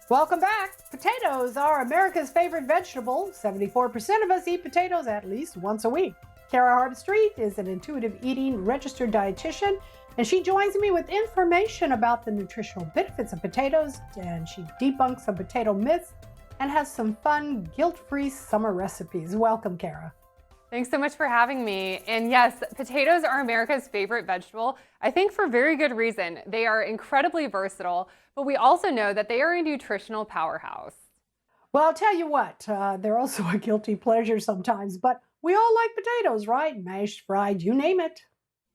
Welcome back. Potatoes are America's favorite vegetable. 74% of us eat potatoes at least once a week. Cara Harbstreet is an Intuitive Eating Registered Dietitian, and she joins me with information about the nutritional benefits of potatoes, and she debunks some potato myths and has some fun, guilt-free summer recipes. Welcome, Cara. Thanks so much for having me. And yes, potatoes are America's favorite vegetable, I think for very good reason. They are incredibly versatile, but we also know that they are a nutritional powerhouse. Well, I'll tell you what, they're also a guilty pleasure sometimes, but we all like potatoes, right? Mashed, fried, you name it.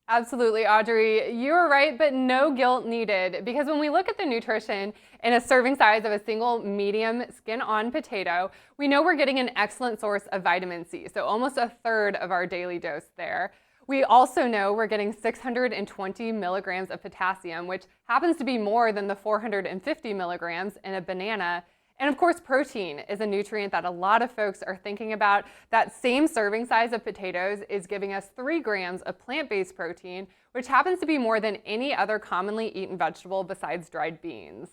Absolutely, Audrey. You are right, but no guilt needed. Because when we look at the nutrition in a serving size of a single medium skin-on potato, we know we're getting an excellent source of vitamin C, so almost a third of our daily dose there. We also know we're getting 620 milligrams of potassium, which happens to be more than the 450 milligrams in a banana. And of course, protein is a nutrient that a lot of folks are thinking about. That same serving size of potatoes is giving us 3 grams of plant-based protein, which happens to be more than any other commonly eaten vegetable besides dried beans.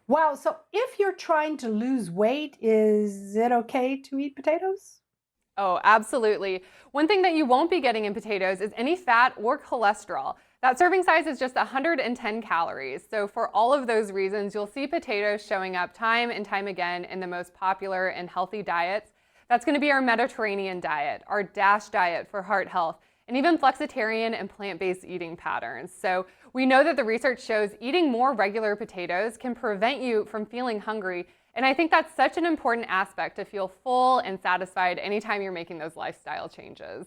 Wow, so if you're trying to lose weight, is it okay to eat potatoes? Oh, absolutely. One thing that you won't be getting in potatoes is any fat or cholesterol. That serving size is just 110 calories. So for all of those reasons, you'll see potatoes showing up time and time again in the most popular and healthy diets. That's going to be our Mediterranean diet, our DASH diet for heart health, and even flexitarian and plant-based eating patterns. So we know that the research shows eating more regular potatoes can prevent you from feeling hungry. And I think that's such an important aspect to feel full and satisfied anytime you're making those lifestyle changes.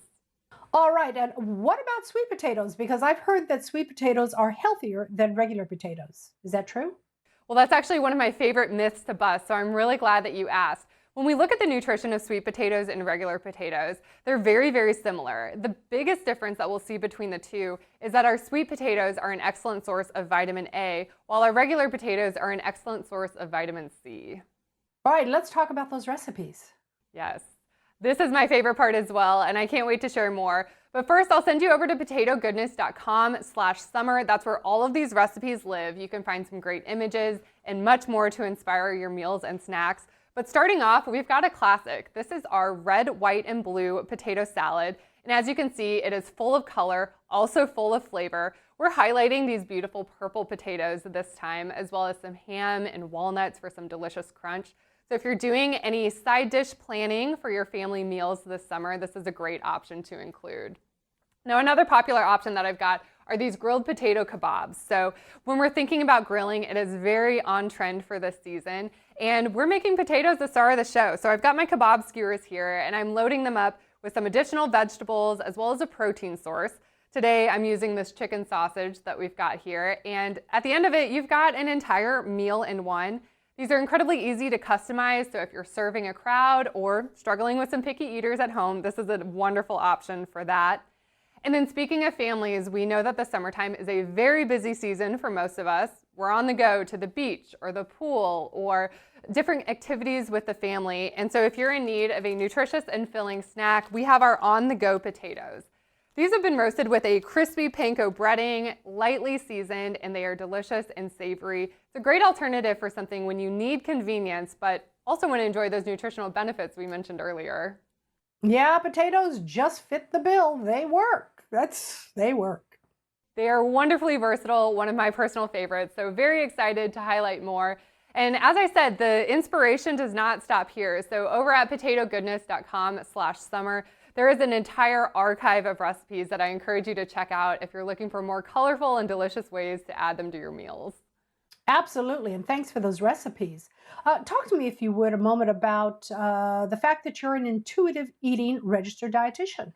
All right, and what about sweet potatoes? Because I've heard that sweet potatoes are healthier than regular potatoes. Is that true? Well, that's actually one of my favorite myths to bust, so I'm really glad that you asked. When we look at the nutrition of sweet potatoes and regular potatoes, they're very, very similar. The biggest difference that we'll see between the two is that our sweet potatoes are an excellent source of vitamin A, while our regular potatoes are an excellent source of vitamin C. All right, let's talk about those recipes. Yes. This is my favorite part as well, and I can't wait to share more. But first, I'll send you over to potatogoodness.com/summer. That's where all of these recipes live. You can find some great images and much more to inspire your meals and snacks. But starting off, we've got a classic. This is our red, white, and blue potato salad. And as you can see, it is full of color, also full of flavor. We're highlighting these beautiful purple potatoes this time, as well as some ham and walnuts for some delicious crunch. So if you're doing any side dish planning for your family meals this summer, this is a great option to include. Now, another popular option that I've got are these grilled potato kebabs. So when we're thinking about grilling, it is very on trend for this season. And we're making potatoes the star of the show. So I've got my kebab skewers here, and I'm loading them up with some additional vegetables as well as a protein source. Today, I'm using this chicken sausage that we've got here. And at the end of it, you've got an entire meal in one. These are incredibly easy to customize, so if you're serving a crowd or struggling with some picky eaters at home, this is a wonderful option for that. And then speaking of families, we know that the summertime is a very busy season for most of us. We're on the go to the beach or the pool or different activities with the family. And so if you're in need of a nutritious and filling snack, we have our on-the-go potatoes. These have been roasted with a crispy panko breading, lightly seasoned, and they are delicious and savory. It's a great alternative for something when you need convenience, but also want to enjoy those nutritional benefits we mentioned earlier. Yeah, potatoes just fit the bill. They work. They work. They are wonderfully versatile, one of my personal favorites, so very excited to highlight more. And as I said, the inspiration does not stop here. So over at potatogoodness.com/summer, there is an entire archive of recipes that I encourage you to check out if you're looking for more colorful and delicious ways to add them to your meals. Absolutely, and thanks for those recipes. Talk to me, if you would, a moment about the fact that you're an Intuitive Eating Registered Dietitian.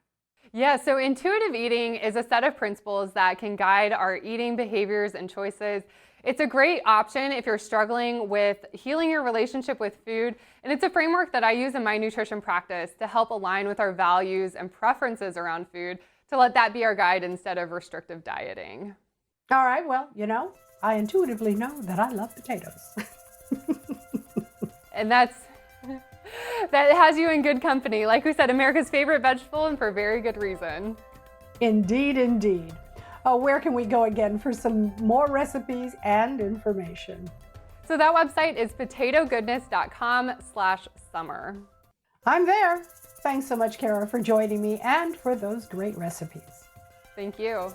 Yeah, so intuitive eating is a set of principles that can guide our eating behaviors and choices. It's a great option if you're struggling with healing your relationship with food, and it's a framework that I use in my nutrition practice to help align with our values and preferences around food, to let that be our guide instead of restrictive dieting. All right, well, I intuitively know that I love potatoes. And that has you in good company. Like we said, America's favorite vegetable, and for very good reason. Indeed, indeed. Where can we go again for some more recipes and information? So that website is potatogoodness.com/summer. I'm there. Thanks so much, Cara, for joining me and for those great recipes. Thank you.